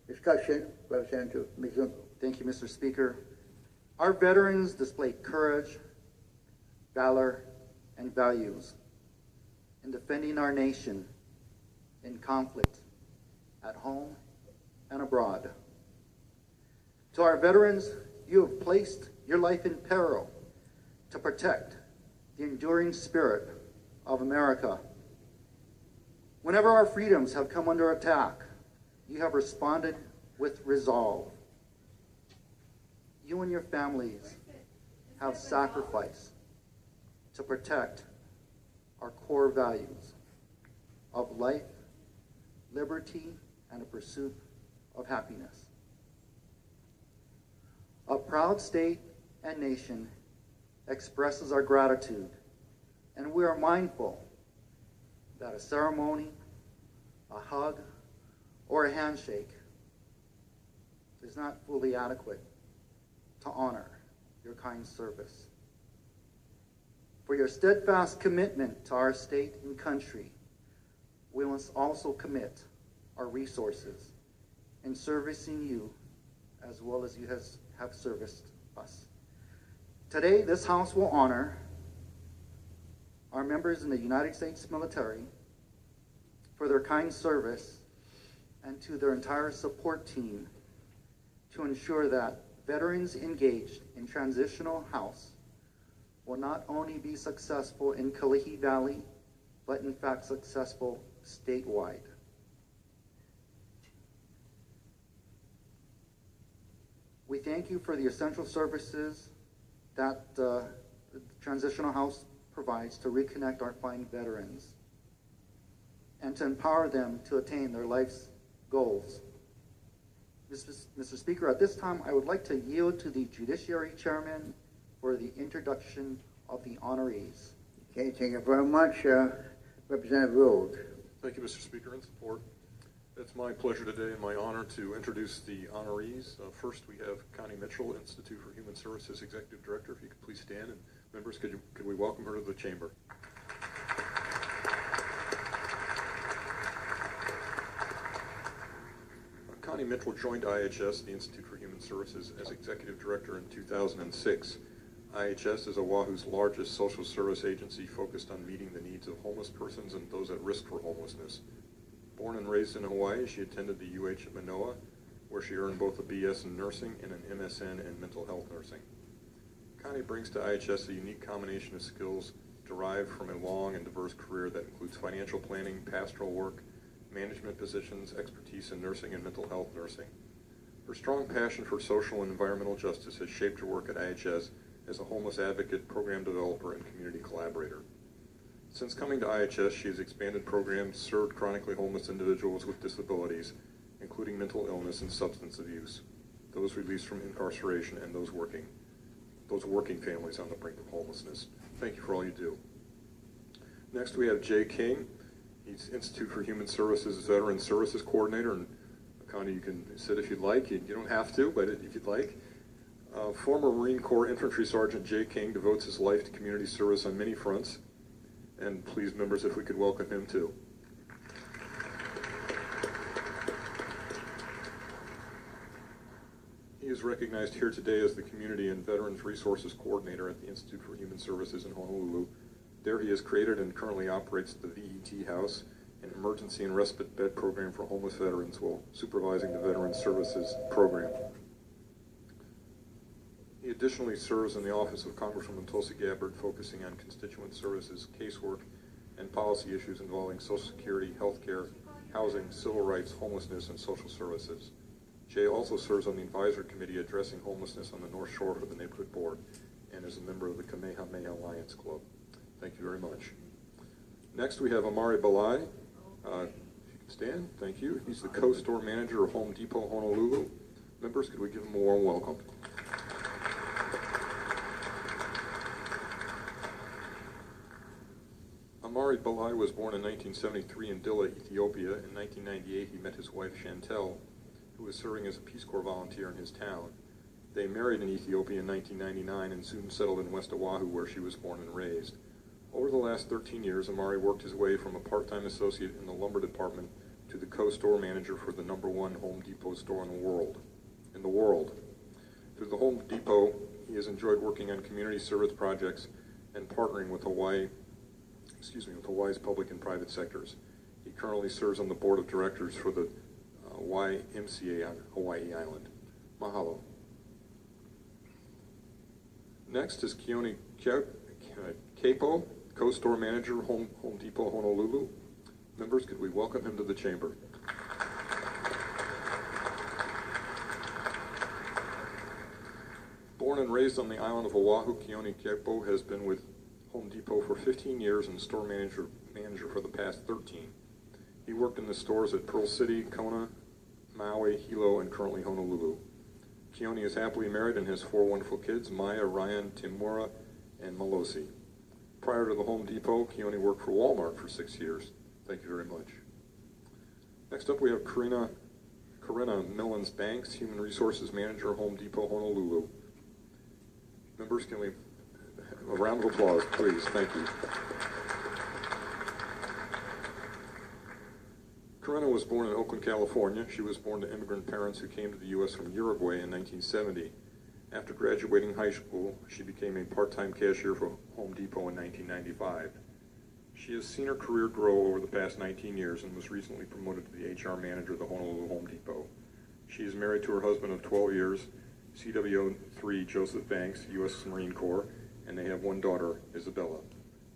Discussion, Representative Mizungu. Thank you, Mr. Speaker. Our veterans displayed courage, valor, and values in defending our nation in conflict at home and abroad. To our veterans, you have placed your life in peril to protect the enduring spirit of America. Whenever our freedoms have come under attack, you have responded with resolve. You and your families have sacrificed to protect our core values of life, liberty, and a pursuit of happiness. A proud state and nation expresses our gratitude, and we are mindful that a ceremony, a hug, or a handshake is not fully adequate to honor your kind service. For your steadfast commitment to our state and country, we must also commit our resources in servicing you as well as you have serviced us. Today, this House will honor our members in the United States military for their kind service and to their entire support team to ensure that veterans engaged in Transitional House will not only be successful in Kalihi Valley, but in fact successful statewide. We thank you for the essential services that the Transitional House provides to reconnect our fine veterans and to empower them to attain their life's goals. Mr. Speaker, at this time, I would like to yield to the Judiciary Chairman for the introduction of the honorees. Okay, thank you very much, Representative Rhodes. Thank you, Mr. Speaker, and support. It's my pleasure today and my honor to introduce the honorees. First, we have Connie Mitchell, Institute for Human Services Executive Director. If you could please stand, and members, could we welcome her to the chamber? Connie Mitchell joined IHS, the Institute for Human Services, as Executive Director in 2006. IHS is Oahu's largest social service agency focused on meeting the needs of homeless persons and those at risk for homelessness. Born and raised in Hawaii, she attended the UH at Manoa, where she earned both a BS in nursing and an MSN in mental health nursing. Connie brings to IHS a unique combination of skills derived from a long and diverse career that includes financial planning, pastoral work, management positions, expertise in nursing and mental health nursing. Her strong passion for social and environmental justice has shaped her work at IHS as a homeless advocate, program developer, and community collaborator. Since coming to IHS, she has expanded programs, served chronically homeless individuals with disabilities, including mental illness and substance abuse, those released from incarceration, and those working families on the brink of homelessness. Thank you for all you do. Next, we have Jay King. He's Institute for Human Services Veteran Services Coordinator, and Connie, you can sit if you'd like. You don't have to, but if you'd like. Former Marine Corps Infantry Sergeant Jay King devotes his life to community service on many fronts. And please, members, if we could welcome him too. He is recognized here today as the Community and Veterans Resources Coordinator at the Institute for Human Services in Honolulu. There he has created and currently operates the VET House, an emergency and respite bed program for homeless veterans, while supervising the Veterans Services Program. He additionally serves in the office of Congresswoman Tulsi Gabbard, focusing on constituent services, casework, and policy issues involving Social Security, healthcare, housing, civil rights, homelessness, and social services. Jay also serves on the advisory committee addressing homelessness on the North Shore for the Neighborhood Board, and is a member of the Kamehameha Alliance Club. Thank you very much. Next, we have Amari Balai. If you can stand, thank you. He's the co-store manager of Home Depot Honolulu. Members, could we give him a warm welcome? Amari Balai was born in 1973 in Dilla, Ethiopia. In 1998, he met his wife Chantel, who was serving as a Peace Corps volunteer in his town. They married in Ethiopia in 1999 and soon settled in West Oahu, where she was born and raised. Over the last 13 years, Amari worked his way from a part-time associate in the lumber department to the co-store manager for the #1 Home Depot store in the world. Through the Home Depot, he has enjoyed working on community service projects and partnering with Hawaii's public and private sectors. He currently serves on the board of directors for the YMCA on Hawaii Island. Mahalo. Next is Keone Capo, co-store manager, Home Depot Honolulu. Members, could we welcome him to the chamber? Born and raised on the island of Oahu, Keone Capo has been with Home Depot for 15 years and store manager for the past 13. He worked in the stores at Pearl City, Kona, Maui, Hilo, and currently Honolulu. Keone is happily married and has 4 wonderful kids, Maya, Ryan, Timura, and Malosi. Prior to the Home Depot, Keone worked for Walmart for 6 years. Thank you very much. Next up, we have Corinna Millens Banks, Human Resources Manager, Home Depot, Honolulu. Members, can we have a round of applause, please? Thank you. Corinna was born in Oakland, California. She was born to immigrant parents who came to the U.S. from Uruguay in 1970. After graduating high school, she became a part-time cashier for Home Depot in 1995. She has seen her career grow over the past 19 years and was recently promoted to the HR manager of the Honolulu Home Depot. She is married to her husband of 12 years, CWO3 Joseph Banks, U.S. Marine Corps, and they have 1 daughter, Isabella.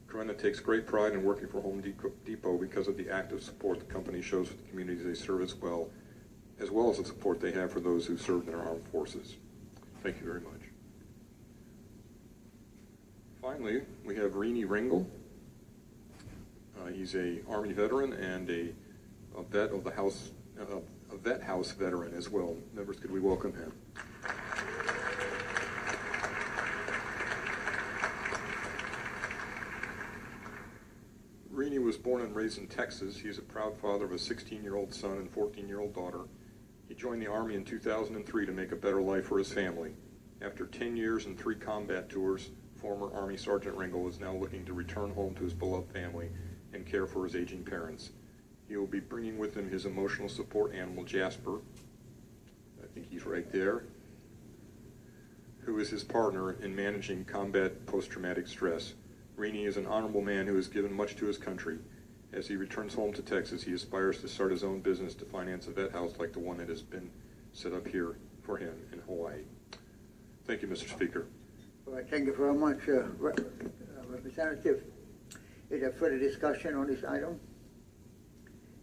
Corinna takes great pride in working for Home Depot because of the active support the company shows for the communities they serve as well as the support they have for those who served in our armed forces. Thank you very much. Finally, we have Rini Ringel. He's a Army veteran and a vet of the house, a vet house veteran as well. Members, could we welcome him? Rini was born and raised in Texas. He is a proud father of a 16-year-old son and 14-year-old daughter. He joined the Army in 2003 to make a better life for his family. After 10 years and 3 combat tours, former Army Sergeant Ringel is now looking to return home to his beloved family and care for his aging parents. He will be bringing with him his emotional support animal, Jasper. I think he's right there, who is his partner in managing combat post-traumatic stress. Rini is an honorable man who has given much to his country. As he returns home to Texas, he aspires to start his own business to finance a vet house like the one that has been set up here for him in Hawaii. Thank you, Mr. Speaker. All right, thank you very much, Representative. Is there further discussion on this item?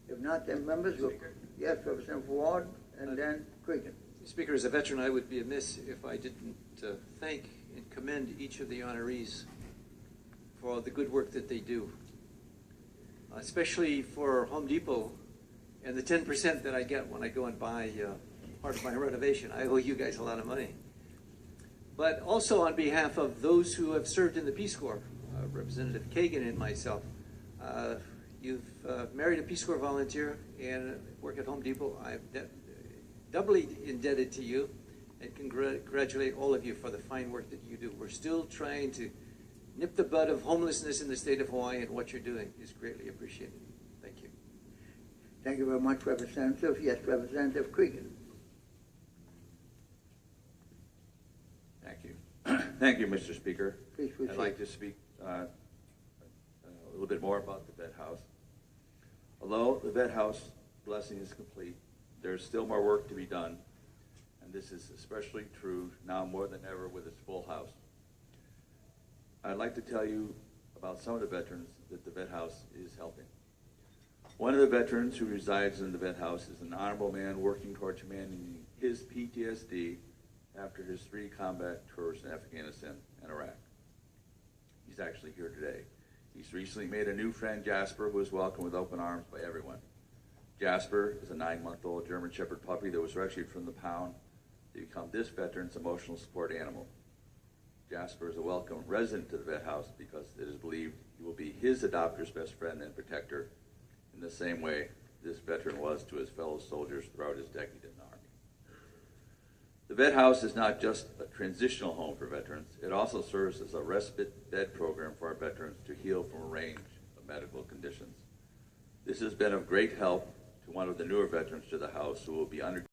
If not, then members will. Yes, Representative Ward, and then Cregan. Speaker, as a veteran, I would be amiss if I didn't thank and commend each of the honorees for the good work that they do, especially for Home Depot and the 10% that I get when I go and buy part of my renovation. I owe you guys a lot of money. But also on behalf of those who have served in the Peace Corps, Representative Kagan and myself, you've married a Peace Corps volunteer and work at Home Depot. I'm doubly indebted to you and congratulate all of you for the fine work that you do. We're still trying to nip the bud of homelessness in the state of Hawaii, and what you're doing is greatly appreciated. Thank you. Thank you very much, Representative. Yes, Representative Cregan. Thank you. Thank you, Mr. Speaker. Please proceed. I'd like to speak a little bit more about the vet house. Although the vet house blessing is complete, there's still more work to be done, and this is especially true now more than ever with its full house. I'd like to tell you about some of the veterans that the vet house is helping. One of the veterans who resides in the vet house is an honorable man working towards managing his PTSD after his 3 combat tours in Afghanistan and Iraq. He's actually here today. He's recently made a new friend, Jasper, who is welcomed with open arms by everyone. Jasper is a 9-month-old German Shepherd puppy that was rescued from the pound to become this veteran's emotional support animal. Jasper is a welcome resident to the vet house because it is believed he will be his adopter's best friend and protector in the same way this veteran was to his fellow soldiers throughout his decade in the Army. The vet house is not just a transitional home for veterans, it also serves as a respite bed program for our veterans to heal from a range of medical conditions. This has been of great help to one of the newer veterans to the house who will be under